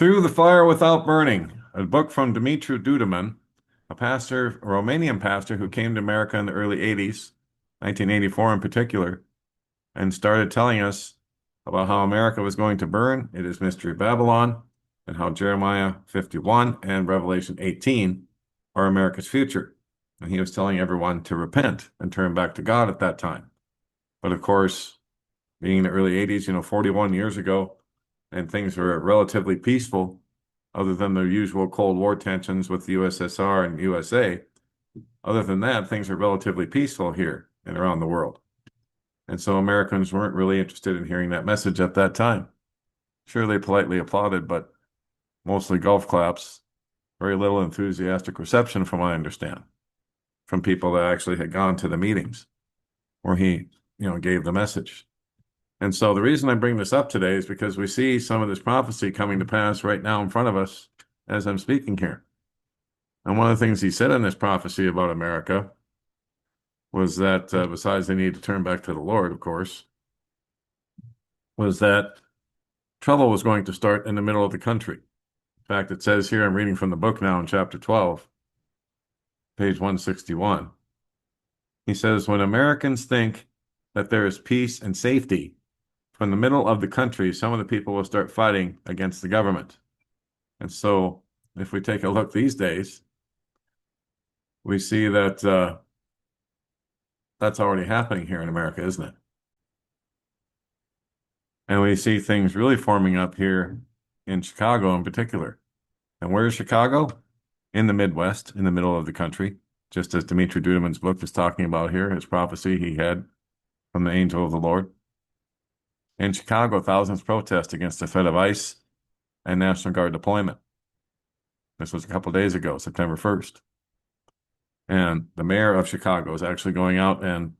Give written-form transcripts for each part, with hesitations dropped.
Through the Fire Without Burning, a book from Dumitru Duduman, a pastor, a Romanian pastor who came to America in the early 80s, 1984 in particular, and started telling us about how America was going to burn. It is Mystery Babylon, and how Jeremiah 51 and Revelation 18 are America's future. And he was telling everyone to repent and turn back to God at that time. But of course, being in the early 80s, 41 years ago, and things were relatively peaceful, other than the usual Cold War tensions with the USSR and USA. Other than that, things are relatively peaceful here and around the world. And so Americans weren't really interested in hearing that message at that time. Sure, they politely applauded, but mostly golf claps, very little enthusiastic reception from what I understand, from people that actually had gone to the meetings where he, gave the message. And so the reason I bring this up today is because we see some of this prophecy coming to pass right now in front of us as I'm speaking here. And one of the things he said in this prophecy about America was that, besides they need to turn back to the Lord, of course, was that trouble was going to start in the middle of the country. In fact, it says here, I'm reading from the book now in chapter 12, page 161. He says, when Americans think that there is peace and safety, from the middle of the country, some of the people will start fighting against the government. And so if we take a look these days, we see that that's already happening here in America, isn't it? And we see things really forming up here in Chicago in particular. And where is Chicago? In the Midwest, in the middle of the country, just as Dumitru Duduman's book is talking about here, his prophecy he had from the angel of the Lord. In Chicago, thousands protest against the threat of ICE and National Guard deployment. This was a couple of days ago, September 1st. And the mayor of Chicago is actually going out and,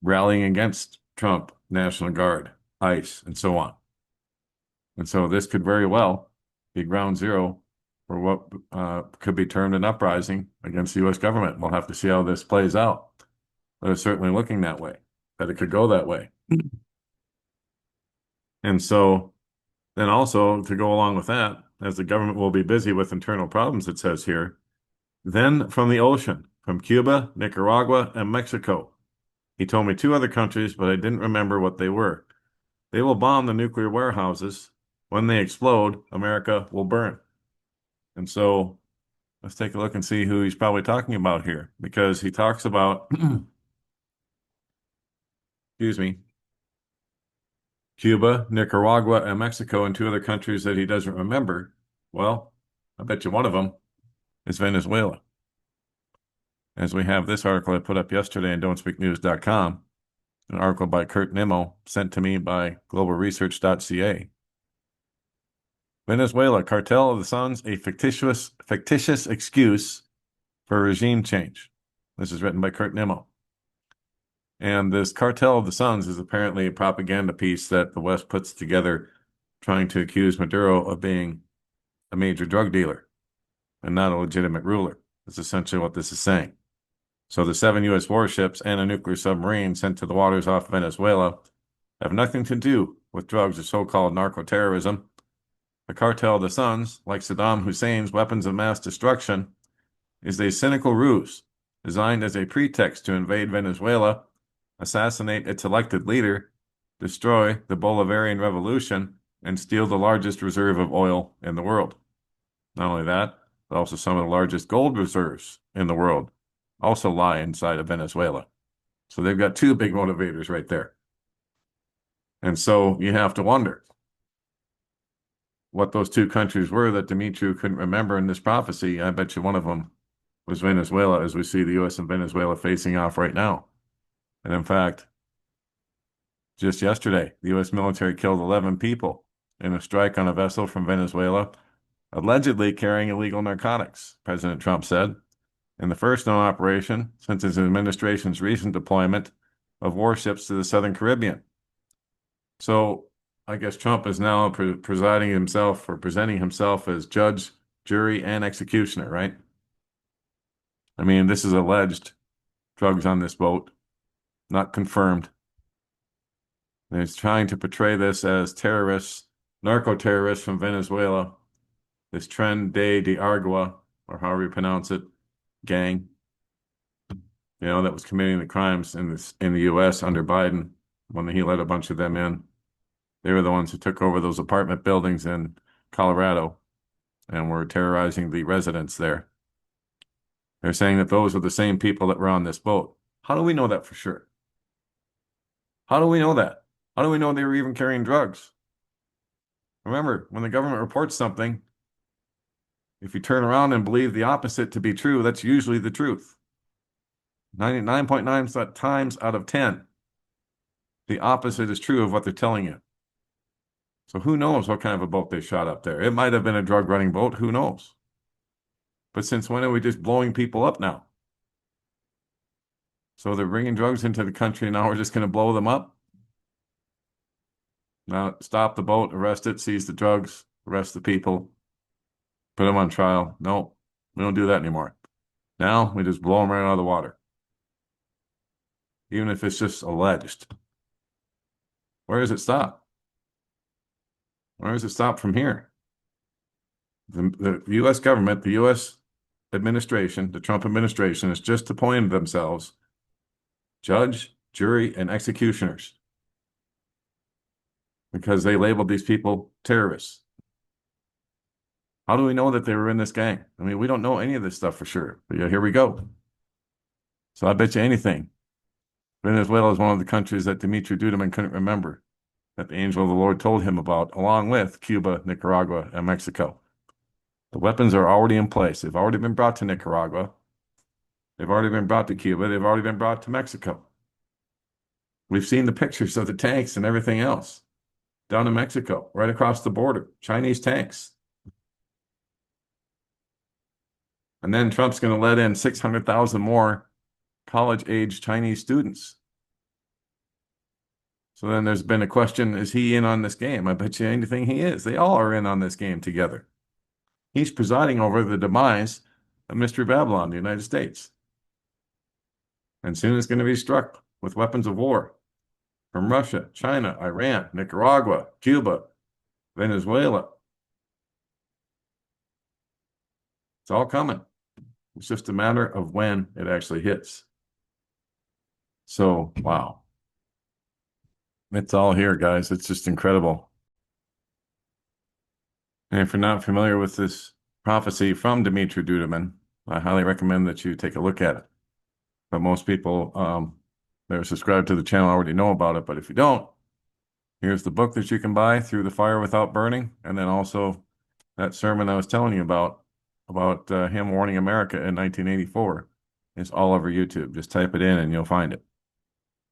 rallying against Trump, National Guard, ICE, and so on. And so this could very well be ground zero for what could be termed an uprising against the U.S. government. We'll have to see how this plays out. But it's certainly looking that way, that it could go that way. And so then also to go along with that, as the government will be busy with internal problems, it says here, then from the ocean, from Cuba, Nicaragua, and Mexico. He told me two other countries, but I didn't remember what they were. They will bomb the nuclear warehouses. When they explode, America will burn. And so let's take a look and see who he's probably talking about here, because he talks about, excuse me, Cuba, Nicaragua, and Mexico, and two other countries that he doesn't remember. Well, I bet you one of them is Venezuela. As we have this article I put up yesterday on don'tspeaknews.com, an article by Kurt Nimmo sent to me by globalresearch.ca. Venezuela, Cartel of the Suns, a fictitious excuse for regime change. This is written by Kurt Nimmo. And this Cartel of the Suns is apparently a propaganda piece that the West puts together trying to accuse Maduro of being a major drug dealer and not a legitimate ruler. That's essentially what this is saying. So the 7 U.S. warships and a nuclear submarine sent to the waters off Venezuela have nothing to do with drugs or so-called narco-terrorism. The Cartel of the Suns, like Saddam Hussein's weapons of mass destruction, is a cynical ruse designed as a pretext to invade Venezuela, assassinate its elected leader, destroy the Bolivarian Revolution, and steal the largest reserve of oil in the world. Not only that, but also some of the largest gold reserves in the world also lie inside of Venezuela. So they've got two big motivators right there. And so you have to wonder what those two countries were that Dumitru couldn't remember in this prophecy. I bet you one of them was Venezuela, as we see the U.S. and Venezuela facing off right now. And in fact, just yesterday, the U.S. military killed 11 people in a strike on a vessel from Venezuela, allegedly carrying illegal narcotics, President Trump said, in the first known operation since his administration's recent deployment of warships to the Southern Caribbean. So I guess Trump is now presenting himself as judge, jury, and executioner, right? I mean, this is alleged drugs on this boat, not confirmed. And he's trying to portray this as terrorists narco-terrorist from Venezuela, this Tren de Aragua, or however you pronounce it, gang, that was committing the crimes in the U.S. under Biden when he let a bunch of them in. They were the ones who took over those apartment buildings in Colorado and were terrorizing the residents there. They're saying that those were the same people that were on this boat. How do we know that for sure? How do we know that? How do we know they were even carrying drugs? Remember, when the government reports something, if you turn around and believe the opposite to be true, that's usually the truth. 99.9 times out of 10, the opposite is true of what they're telling you. So who knows what kind of a boat they shot up there? It might have been a drug running boat. Who knows? But since when are we just blowing people up now? So they're bringing drugs into the country, and now we're just going to blow them up? Now stop the boat, arrest it, seize the drugs, arrest the people, put them on trial. No, we don't do that anymore. Now we just blow them right out of the water. Even if it's just alleged. Where does it stop? Where does it stop from here? The U.S. government, the U.S. administration, the Trump administration has just appointed themselves judge, jury, and executioners because they labeled these people terrorists. How do we know that they were in this gang? I mean, we don't know any of this stuff for sure. But yeah, here we go. So I bet you anything. Venezuela is one of the countries that Dumitru Duduman couldn't remember that the angel of the Lord told him about, along with Cuba, Nicaragua, and Mexico. The weapons are already in place. They've already been brought to Nicaragua. They've already been brought to Cuba. They've already been brought to Mexico. We've seen the pictures of the tanks and everything else down in Mexico, right across the border, Chinese tanks. And then Trump's going to let in 600,000 more college-age Chinese students. So then there's been a question, is he in on this game? I bet you anything he is. They all are in on this game together. He's presiding over the demise of Mystery Babylon, the United States. And soon it's going to be struck with weapons of war from Russia, China, Iran, Nicaragua, Cuba, Venezuela. It's all coming. It's just a matter of when it actually hits. So, wow. It's all here, guys. It's just incredible. And if you're not familiar with this prophecy from Dumitru Duduman, I highly recommend that you take a look at it. But most people that are subscribed to the channel already know about it. But if you don't, here's the book that you can buy, Through the Fire Without Burning. And then also that sermon I was telling you about him warning America in 1984. It's all over YouTube. Just type it in and you'll find it.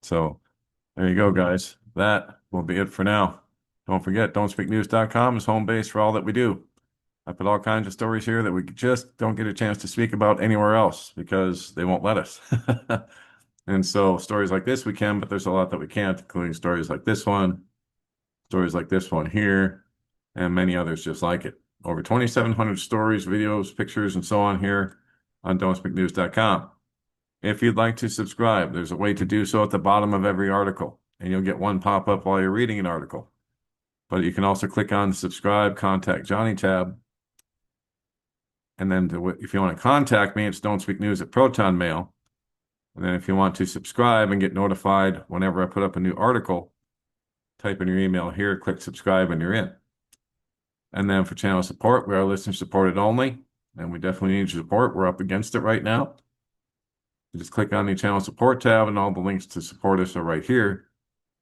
So there you go, guys. That will be it for now. Don't forget, don'tspeaknews.com is home base for all that we do. I put all kinds of stories here that we just don't get a chance to speak about anywhere else because they won't let us. And so stories like this we can, but there's a lot that we can't, including stories like this one here, and many others just like it. Over 2,700 stories, videos, pictures, and so on here on don'tspeaknews.com. If you'd like to subscribe, there's a way to do so at the bottom of every article, and you'll get one pop-up while you're reading an article. But you can also click on the subscribe, contact Johnny tab. And then if you want to contact me, it's don'tspeaknews at Proton Mail. And then if you want to subscribe and get notified whenever I put up a new article, type in your email here, click subscribe, and you're in. And then for channel support, we are listener supported only, and we definitely need your support. We're up against it right now. You just click on the channel support tab, and all the links to support us are right here.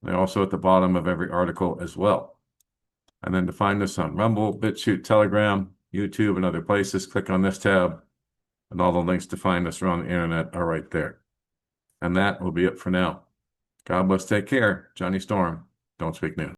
They're also at the bottom of every article as well. And then to find us on Rumble, BitChute, Telegram, YouTube, and other places, click on this tab, and all the links to find us around the internet are right there. And that will be it for now. God bless, take care. Johnny Storm, Don't Speak News.